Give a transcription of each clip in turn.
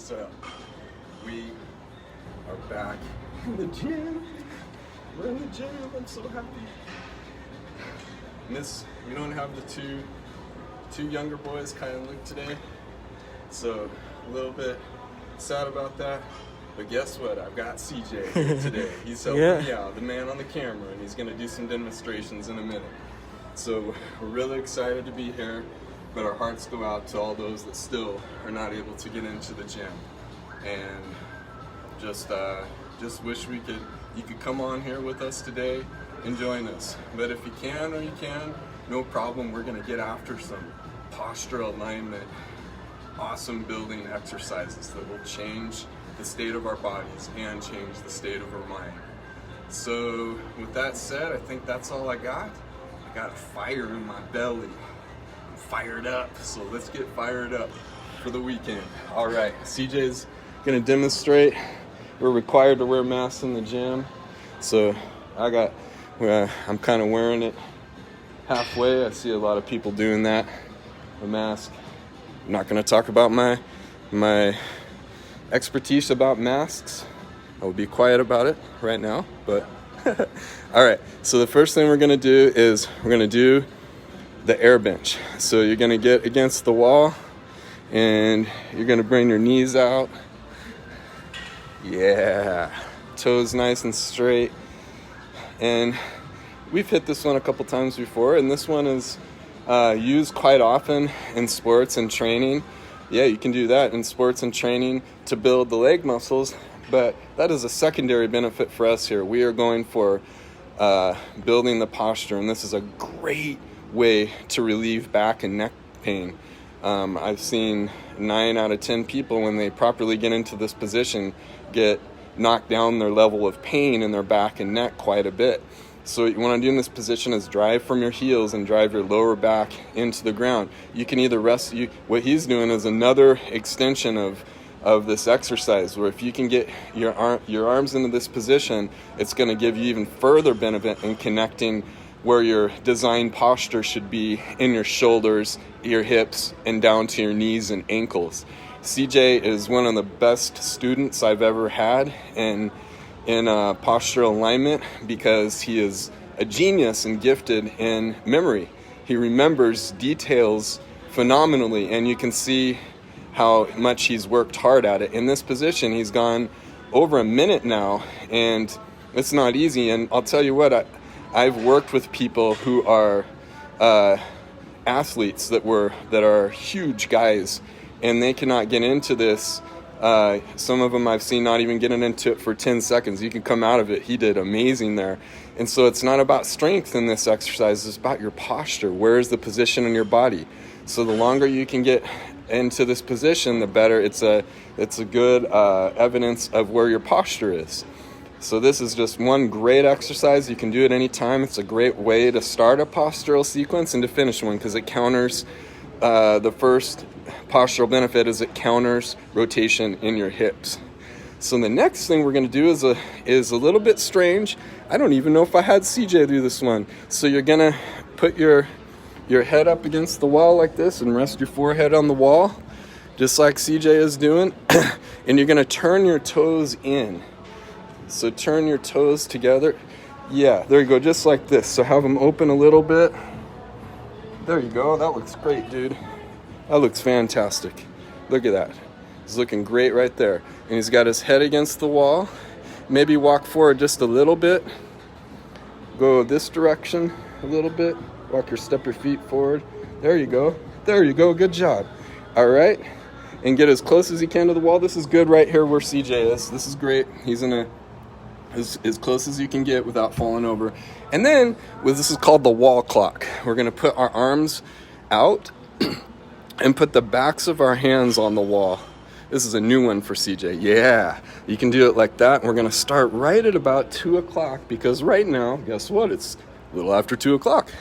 So we are back in the gym. We're in the gym. I'm so happy. And we don't have the two younger boys kind of Luke today, so a little bit sad about that. But guess what? I've got CJ here today. He's helping me out, the man on the camera, and he's going to do some demonstrations in a minute. So we're really excited to be here, but our hearts go out to all those that still are not able to get into the gym. And just wish you could come on here with us today and join us. But if you can, no problem. We're going to get after some posture alignment, awesome building exercises that will change the state of our bodies and change the state of our mind. So with that said, I think that's all I got. I got a fire in my belly. I'm fired up, so let's get fired up for the weekend. All right, CJ's gonna demonstrate. We're required to wear masks in the gym, so I'm kind of wearing it halfway. I see a lot of people doing that. The mask. I'm not gonna talk about my expertise about masks. I will be quiet about it right now, but all right, so the first thing we're gonna do is we're gonna do the air bench. So you're gonna get against the wall and you're gonna bring your knees out. Yeah, toes nice and straight. And we've hit this one a couple times before, and this one is used quite often in sports and training. Yeah, you can do that in sports and training to build the leg muscles, but that is a secondary benefit for us here. We are going for building the posture, and this is a great way to relieve back and neck pain. I've seen 9 out of 10 people, when they properly get into this position, get knocked down their level of pain in their back and neck quite a bit. So what you want to do in this position is drive from your heels and drive your lower back into the ground. You can either rest. What he's doing is another extension of this exercise, where if you can get your arms into this position, it's going to give you even further benefit in connecting where your design posture should be in your shoulders, your hips, and down to your knees and ankles. CJ is one of the best students I've ever had in postural alignment, because he is a genius and gifted in memory. He remembers details phenomenally, and you can see how much he's worked hard at it. In this position, he's gone over a minute now, and it's not easy. And I'll tell you what, I've worked with people who are athletes that are huge guys, and they cannot get into this. Some of them I've seen not even getting into it for 10 seconds. You can come out of it. He did amazing there. And so it's not about strength in this exercise. It's about your posture. Where is the position in your body? So the longer you can get into this position, the better. It's a good evidence of where your posture is. So this is just one great exercise. You can do it anytime. It's a great way to start a postural sequence and to finish one, because it counters the first postural benefit is it counters rotation in your hips. So the next thing we're going to do is a little bit strange. I don't even know if I had CJ do this one. So you're going to put your head up against the wall like this and rest your forehead on the wall, just like CJ is doing. And you're going to turn your toes in. So turn your toes together. Yeah, there you go, just like this. So have them open a little bit. There you go. That looks great, dude. That looks fantastic. Look at that. He's looking great right there. And he's got his head against the wall. Maybe walk forward just a little bit. Go this direction a little bit. Step your feet forward. There you go. There you go. Good job. All right. And get as close as you can to the wall. This is good right here where CJ is. This is great. He's in as close as you can get without falling over. And then, this is called the wall clock. We're going to put our arms out and put the backs of our hands on the wall. This is a new one for CJ. Yeah, you can do it like that. And we're going to start right at about 2 o'clock, because right now, guess what? It's a little after 2 o'clock.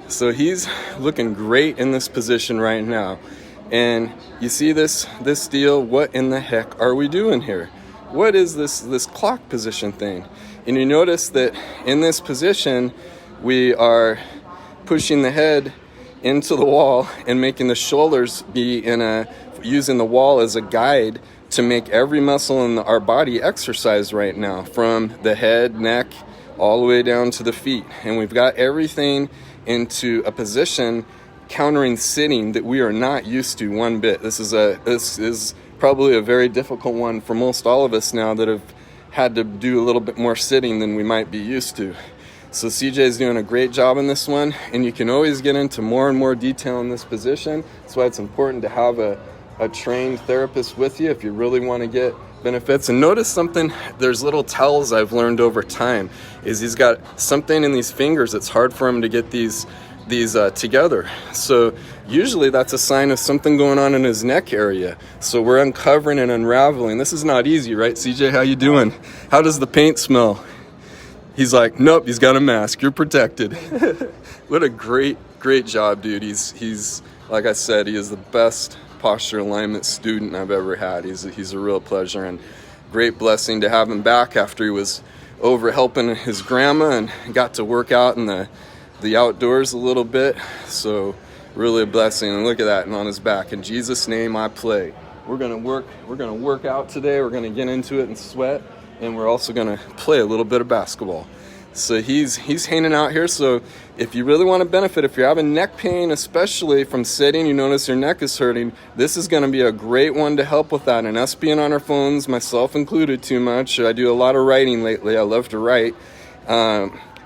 So he's looking great in this position right now. And you see this deal, what in the heck are we doing here? What is this clock position thing? And you notice that in this position, we are pushing the head into the wall and making the shoulders be in a using the wall as a guide to make every muscle in our body exercise right now, from the head, neck, all the way down to the feet. And we've got everything into a position countering sitting that we are not used to one bit. This is probably a very difficult one for most all of us now that have had to do a little bit more sitting than we might be used to. So CJ is doing a great job in this one, and you can always get into more and more detail in this position. That's why it's important to have a trained therapist with you if you really want to get benefits. And notice something, there's little tells I've learned over time, is he's got something in these fingers that's hard for him to get these together. So usually that's a sign of something going on in his neck area. So we're uncovering and unraveling. This is not easy, right, CJ? How you doing? How does the paint smell? He's like, nope, he's got a mask. You're protected. What a great job, dude. He's like I said, he is the best posture alignment student I've ever had. He's a real pleasure, and great blessing to have him back after he was over helping his grandma and got to work out in the outdoors a little bit. So really a blessing. And look at that, and on his back, in Jesus' name I play. We're gonna work out today. We're gonna get into it and sweat, and we're also gonna play a little bit of basketball. So he's hanging out here. So if you really want to benefit, if you're having neck pain, especially from sitting, you notice your neck is hurting, this is going to be a great one to help with that. And us being on our phones, myself included, too much. I do a lot of writing lately. I love to write.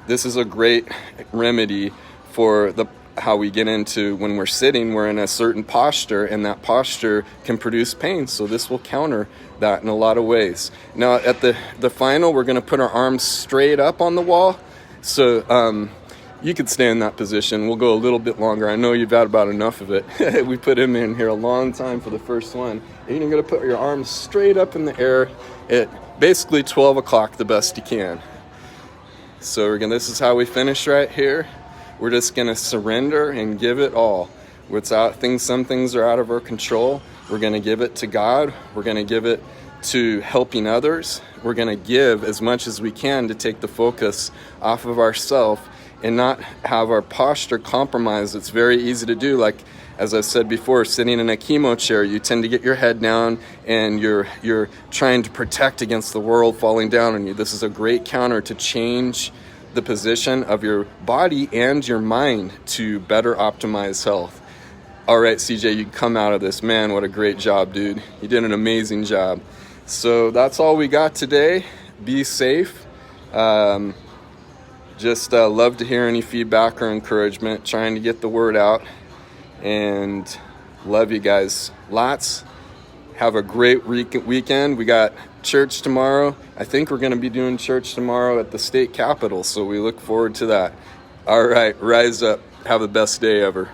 This is a great remedy for how we get into when we're sitting, we're in a certain posture, and that posture can produce pain. So this will counter that in a lot of ways. Now at the final, we're going to put our arms straight up on the wall. So you could stay in that position. We'll go a little bit longer. I know you've had about enough of it. We put him in here a long time for the first one. And you're going to put your arms straight up in the air at basically 12 o'clock the best you can. So this is how we finish right here. We're just going to surrender and give it all. Some things are out of our control. We're going to give it to God. We're going to give it to helping others. We're going to give as much as we can to take the focus off of ourselves and not have our posture compromised. It's very easy to do. Like, as I've said before, sitting in a chemo chair, you tend to get your head down and you're trying to protect against the world falling down on you. This is a great counter to change the position of your body and your mind to better optimize health. All right, CJ, you come out of this. Man, what a great job, dude. You did an amazing job. So that's all we got today. Be safe. Just love to hear any feedback or encouragement, trying to get the word out. And love you guys lots. Have a great weekend. We got church tomorrow. I think we're going to be doing church tomorrow at the state capitol, so we look forward to that. All right, rise up. Have the best day ever.